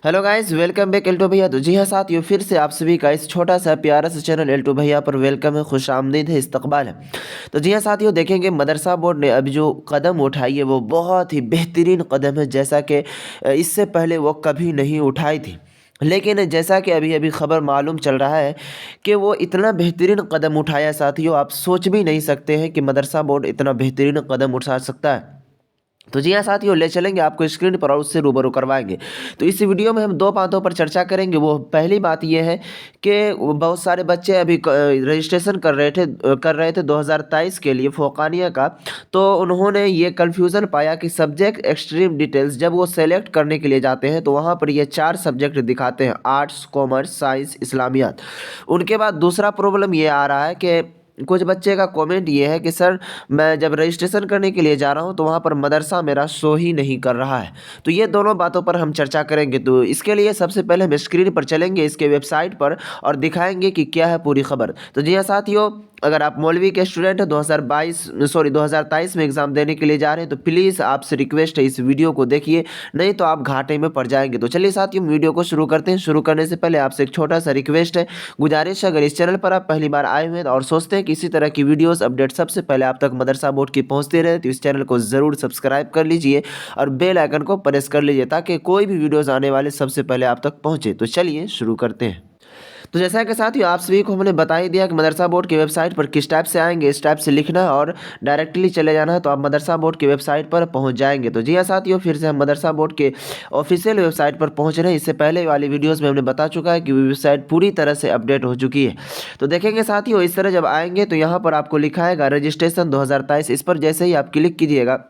Hello guys, welcome back Alto भैया। तो जी हाँ साथियों, फिर से आप सभी का इस छोटा सा प्यारा सा चैनल एल्टो भैया पर वेलकम है, खुश आमदीद है, इस्तकबाल है। तो जी हाँ साथियों, देखेंगे मदरसा बोर्ड ने अभी जो कदम उठाई है वो बहुत ही बेहतरीन कदम है, जैसा कि इससे पहले वो कभी नहीं उठाई थी। लेकिन जैसा कि अभी अभी खबर मालूम चल रहा है कि वो इतना बेहतरीन कदम उठाया साथियों, आप सोच भी नहीं सकते हैं कि मदरसा बोर्ड इतना बेहतरीन कदम उठा सकता है। तो जी हाँ साथियों, ले चलेंगे आपको स्क्रीन पर और उससे रूबरू करवाएंगे। तो इस वीडियो में हम दो बातों पर चर्चा करेंगे। वो पहली बात ये है कि बहुत सारे बच्चे अभी रजिस्ट्रेशन कर रहे थे 2023 के लिए फोकानिया का। तो उन्होंने ये कन्फ्यूज़न पाया कि सब्जेक्ट एक्सट्रीम डिटेल्स जब वो सेलेक्ट करने के लिए जाते हैं तो वहाँ पर ये 4 सब्जेक्ट दिखाते हैं: आर्ट्स, कॉमर्स, साइंस, इस्लामियात। उनके बाद दूसरा प्रॉब्लम ये आ रहा है कि कुछ बच्चे का कमेंट ये है कि सर, मैं जब रजिस्ट्रेशन करने के लिए जा रहा हूँ तो वहाँ पर मदरसा मेरा शो ही नहीं कर रहा है। तो ये दोनों बातों पर हम चर्चा करेंगे। तो इसके लिए सबसे पहले हम स्क्रीन पर चलेंगे इसके वेबसाइट पर और दिखाएंगे कि क्या है पूरी खबर। तो जी हाँ साथियों, अगर आप मौलवी के स्टूडेंट हैं, 2023 में एग्ज़ाम देने के लिए जा रहे हैं, तो प्लीज़ आपसे रिक्वेस्ट है इस वीडियो को देखिए, नहीं तो आप घाटे में पड़ जाएंगे। तो चलिए साथियों, वीडियो को शुरू करते हैं। शुरू करने से पहले आपसे एक छोटा सा रिक्वेस्ट है, गुजारिश है, अगर इस चैनल पर आप पहली बार आए हुए हैं और सोचते हैं कि इसी तरह की वीडियोस अपडेट सबसे पहले आप तक मदरसा बोर्ड की पहुंचते रहे, तो इस चैनल को ज़रूर सब्सक्राइब कर लीजिए और बेल आइकन को प्रेस कर लीजिए ताकि कोई भी वीडियोस आने वाले सबसे पहले आप तक पहुंचे। तो चलिए शुरू करते हैं। तो जैसा कि साथियों आप सभी को हमने बता ही दिया कि मदरसा बोर्ड की वेबसाइट पर किस टाइप से आएंगे, इस टाइप से लिखना है और डायरेक्टली चले जाना है, तो आप मदरसा बोर्ड की वेबसाइट पर पहुंच जाएंगे। तो जी हाँ साथियों, फिर से हम मदरसा बोर्ड के ऑफिशियल वेबसाइट पर पहुंच रहे हैं। इससे पहले वाली वीडियोज़ में हमने बता चुका है कि वेबसाइट पूरी तरह से अपडेट हो चुकी है। तो देखेंगे साथियों, इस तरह जब आएंगे तो यहाँ पर आपको लिखा है रजिस्ट्रेशन 2023। इस पर जैसे ही आप क्लिक कीजिएगा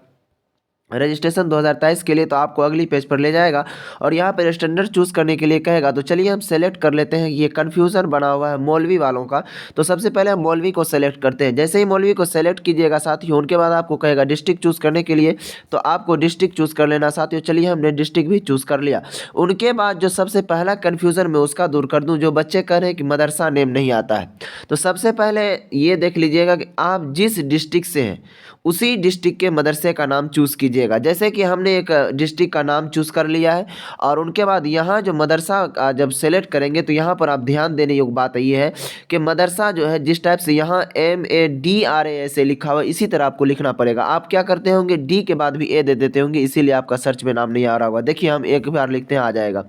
रजिस्ट्रेशन 2023 के लिए, तो आपको अगली पेज पर ले जाएगा और यहाँ पर स्टैंडर्ड चूज़ करने के लिए कहेगा। तो चलिए हम सेलेक्ट कर लेते हैं। ये कन्फ्यूज़न बना हुआ है मौलवी वालों का, तो सबसे पहले हम मौलवी को सेलेक्ट करते हैं। जैसे ही मौलवी को सेलेक्ट कीजिएगा साथियों, उनके बाद आपको कहेगा डिस्ट्रिक्ट चूज़ करने के लिए, तो आपको डिस्ट्रिक्ट चूज़ कर लेना साथियों। चलिए हमने डिस्ट्रिक्ट भी चूज़ कर लिया। उनके बाद जो सबसे पहला कन्फ्यूज़न मैं उसका दूर कर दूँ, जो बच्चे कह रहे हैं कि मदरसा नेम नहीं आता है, तो सबसे पहले ये देख लीजिएगा कि आप जिस डिस्ट्रिक्ट से हैं उसी डिस्ट्रिक्ट के मदरसे का नाम चूज़ कीजिएगा। जैसे कि हमने एक डिस्ट्रिक्ट का नाम चूज़ कर लिया है और उनके बाद यहाँ जो मदरसा जब सेलेक्ट करेंगे तो यहाँ पर आप ध्यान देने योग्य बात ये है कि मदरसा जो है जिस टाइप से यहाँ MADRAS लिखा हुआ है, इसी तरह आपको लिखना पड़ेगा। आप क्या करते होंगे, डी के बाद भी ए दे देते होंगे, इसीलिए आपका सर्च में नाम नहीं आ रहा होगा। देखिए हम एक बार लिखते हैं, आ जाएगा।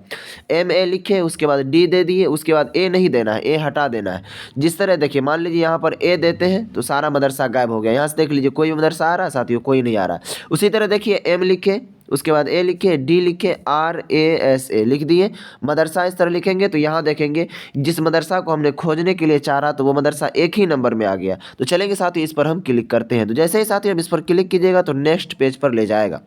MA लिखे, उसके बाद डी दे दिए, उसके बाद ए नहीं देना है, ए हटा देना है। जिस तरह देखिए, मान लीजिए यहाँ पर ए देते हैं तो सारा मदरसा गायब हो गया। यहाँ से देख लीजिए कोई मदरसा आ रहा है साथियों, कोई नहीं आ रहा। उसी तरह देखिए एम लिखे, उसके बाद ए लिखे, डी लिखे, RASA लिख दिए। मदरसा इस तरह लिखेंगे तो यहाँ देखेंगे जिस मदरसा को हमने खोजने के लिए चाह रहा तो वो मदरसा एक ही नंबर में आ गया। तो चलेंगे साथियों, इस पर हम क्लिक करते हैं। तो जैसे ही साथियों हम इस पर क्लिक कीजिएगा तो नेक्स्ट पेज पर ले जाएगा।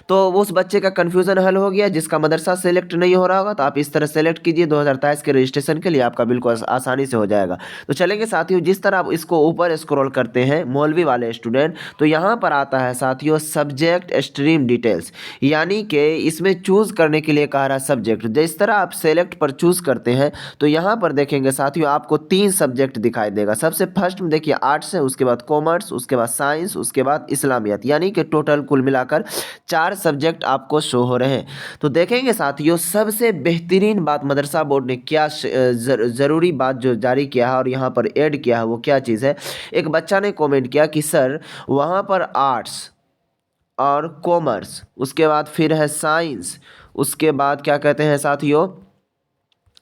तो उस बच्चे का कन्फ्यूज़न हल हो गया जिसका मदरसा सेलेक्ट नहीं हो रहा होगा। तो आप इस तरह सेलेक्ट कीजिए 2023 के रजिस्ट्रेशन के लिए, आपका बिल्कुल आसानी से हो जाएगा। तो चलेंगे साथियों, जिस तरह आप इसको ऊपर स्क्रॉल करते हैं मौलवी वाले स्टूडेंट, तो यहाँ पर आता है साथियों सब्जेक्ट स्ट्रीम डिटेल्स, यानी कि इसमें चूज़ करने के लिए कह रहा है सब्जेक्ट। जिस तरह आप सेलेक्ट पर चूज़ करते हैं तो यहाँ पर देखेंगे साथियों आपको 3 सब्जेक्ट दिखाई देगा। सबसे फर्स्ट में देखिए आर्ट्स है, उसके बाद कॉमर्स, उसके बाद साइंस, उसके बाद इस्लामियत, यानी कि टोटल कुल मिलाकर 4 सब्जेक्ट आपको शो हो रहे हैं। तो देखेंगे साथियों, सबसे बेहतरीन बात मदरसा बोर्ड ने क्या ज़रूरी बात जो जारी किया है और यहाँ पर ऐड किया है वो क्या चीज़ है। एक बच्चा ने कमेंट किया कि सर वहाँ पर आर्ट्स और कॉमर्स, उसके बाद फिर है साइंस, उसके बाद क्या कहते हैं साथियों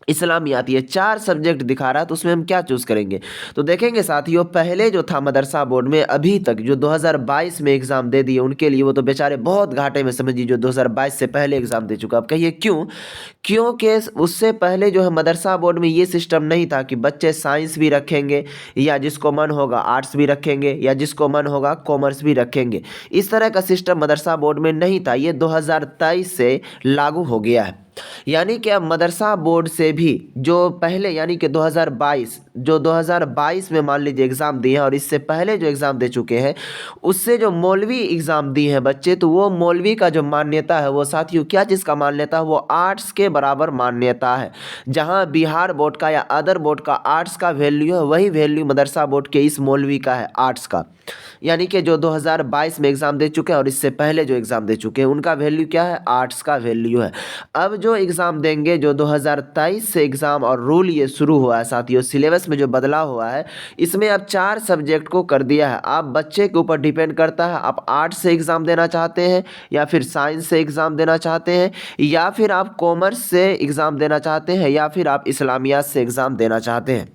इस्लामियात, ये 4 सब्जेक्ट दिखा रहा है, तो उसमें हम क्या चूज़ करेंगे। तो देखेंगे साथियों, पहले जो था मदरसा बोर्ड में अभी तक जो 2022 में एग्ज़ाम दे दिए उनके लिए, वो तो बेचारे बहुत घाटे में समझिए जो 2022 से पहले एग्ज़ाम दे चुका। अब कहिए क्यों? क्योंकि उससे पहले जो है मदरसा बोर्ड में ये सिस्टम नहीं था कि बच्चे साइंस भी रखेंगे या जिसको मन होगा आर्ट्स भी रखेंगे या जिसको मन होगा कॉमर्स भी रखेंगे। इस तरह का सिस्टम मदरसा बोर्ड में नहीं था, ये 2023 से लागू हो गया है। यानी कि अब मदरसा बोर्ड से भी जो पहले, यानी कि 2022 में मान लीजिए एग्ज़ाम दिए हैं और इससे पहले जो एग्ज़ाम दे चुके हैं, उससे जो मौलवी एग्ज़ाम दिए हैं बच्चे, तो वो मौलवी का जो मान्यता है वो साथियों क्या चीज़ का मान्यता है, वो आर्ट्स के बराबर मान्यता है। जहां बिहार बोर्ड का या अदर बोर्ड का आर्ट्स का वैल्यू है, वही वैल्यू मदरसा बोर्ड के इस मौलवी का है आर्ट्स का। यानी कि जो 2022 में एग्ज़ाम दे चुके हैं और इससे पहले जो एग्ज़ाम दे चुके हैं उनका वैल्यू क्या है, आर्ट्स का वैल्यू है। अब जो एग्ज़ाम देंगे, जो 2023 से एग्ज़ाम और रूल ये शुरू हुआ है साथियों, सिलेबस में जो बदलाव हुआ है, इसमें अब 4 सब्जेक्ट को कर दिया है। आप बच्चे के ऊपर डिपेंड करता है, आप आर्ट्स से एग्ज़ाम देना चाहते हैं या फिर साइंस से एग्ज़ाम देना चाहते हैं या फिर आप कॉमर्स से एग्ज़ाम देना चाहते हैं या फिर आप इस्लामियात से एग्ज़ाम देना चाहते हैं।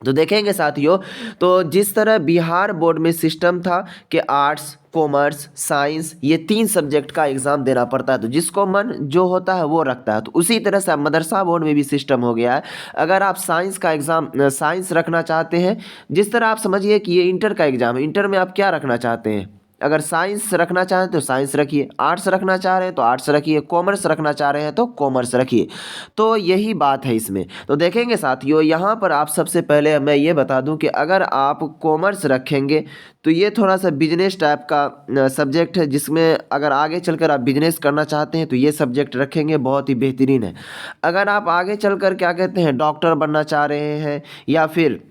तो देखेंगे साथियों, तो जिस तरह बिहार बोर्ड में सिस्टम था कि आर्ट्स, कॉमर्स, साइंस ये 3 सब्जेक्ट का एग्ज़ाम देना पड़ता है, तो जिसको मन जो होता है वो रखता है। तो उसी तरह से अब मदरसा बोर्ड में भी सिस्टम हो गया है। अगर आप साइंस का एग्ज़ाम साइंस रखना चाहते हैं, जिस तरह आप समझिए कि ये इंटर का एग्ज़ाम है, इंटर में आप क्या रखना चाहते हैं? अगर साइंस रखना चाहें तो साइंस रखिए, आर्ट्स रखना चाह रहे हैं तो आर्ट्स रखिए, कॉमर्स रखना चाह रहे हैं तो कॉमर्स रखिए। तो यही बात है इसमें। तो देखेंगे साथियों, यहाँ पर आप सबसे पहले मैं ये बता दूं कि अगर आप कॉमर्स रखेंगे तो ये थोड़ा सा बिजनेस टाइप का सब्जेक्ट है, जिसमें अगर आगे चलकर आप बिजनेस करना चाहते हैं तो ये सब्जेक्ट रखेंगे, बहुत ही बेहतरीन है। अगर आप आगे चलकर क्या कहते हैं डॉक्टर बनना चाह रहे हैं या फिर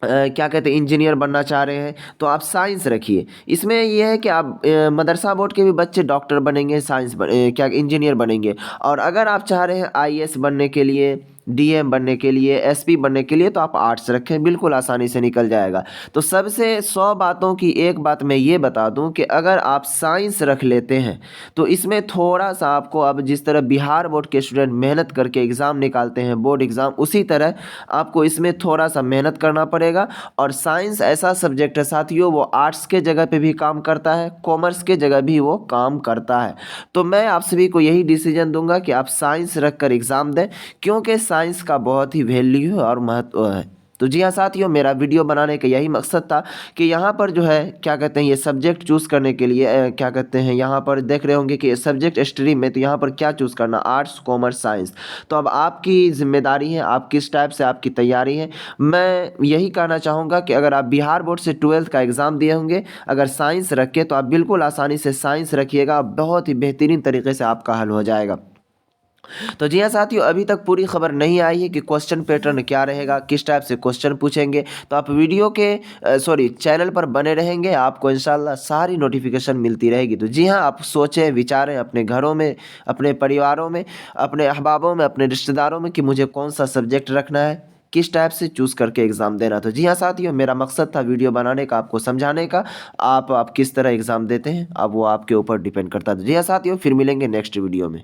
क्या कहते हैं इंजीनियर बनना चाह रहे हैं तो आप साइंस रखिए। इसमें यह है कि आप मदरसा बोर्ड के भी बच्चे डॉक्टर बनेंगे, क्या इंजीनियर बनेंगे। और अगर आप चाह रहे हैं आईएएस बनने के लिए, डीएम बनने के लिए, एसपी बनने के लिए, तो आप आर्ट्स रखें, बिल्कुल आसानी से निकल जाएगा। तो सबसे 100 बातों की एक बात मैं ये बता दूं कि अगर आप साइंस रख लेते हैं तो इसमें थोड़ा सा आपको, अब जिस तरह बिहार बोर्ड के स्टूडेंट मेहनत करके एग्ज़ाम निकालते हैं बोर्ड एग्ज़ाम, उसी तरह आपको इसमें थोड़ा सा मेहनत करना पड़ेगा। और साइंस ऐसा सब्जेक्ट है साथियों, वो आर्ट्स के जगह पे भी काम करता है, कॉमर्स के जगह भी वो काम करता है। तो मैं आप सभी को यही डिसीजन दूंगा कि आप साइंस रख कर एग्ज़ाम दें, क्योंकि साइंस का बहुत ही वैल्यू है और महत्व है। तो जी हाँ साथियों, मेरा वीडियो बनाने का यही मकसद था कि यहाँ पर जो है क्या कहते हैं ये सब्जेक्ट चूज़ करने के लिए क्या कहते हैं, यहाँ पर देख रहे होंगे कि सब्जेक्ट स्ट्रीम में, तो यहाँ पर क्या चूज़ करना, आर्ट्स, कॉमर्स, साइंस। तो अब आपकी जिम्मेदारी है, आप किस टाइप से आपकी तैयारी है। मैं यही कहना चाहूँगा कि अगर आप बिहार बोर्ड से 12th का एग्ज़ाम दिए होंगे, अगर साइंस रखे तो आप बिल्कुल आसानी से साइंस रखिएगा, बहुत ही बेहतरीन तरीके से आपका हल हो जाएगा। तो जी हाँ साथियों, अभी तक पूरी खबर नहीं आई है कि क्वेश्चन पैटर्न क्या रहेगा, किस टाइप से क्वेश्चन पूछेंगे। तो आप वीडियो के चैनल पर बने रहेंगे, आपको इंशाल्लाह सारी नोटिफिकेशन मिलती रहेगी। तो जी हाँ, आप सोचें, विचारें अपने घरों में, अपने परिवारों में, अपने अहबाबों में, अपने रिश्तेदारों में कि मुझे कौन सा सब्जेक्ट रखना है, किस टाइप से चूज़ करके एग्ज़ाम देना। तो जी हाँ साथियों, मेरा मकसद था वीडियो बनाने का, आपको समझाने का। आप किस तरह एग्ज़ाम देते हैं अब वो आपके ऊपर डिपेंड करता है। तो जी हाँ साथियों, फिर मिलेंगे नेक्स्ट वीडियो में।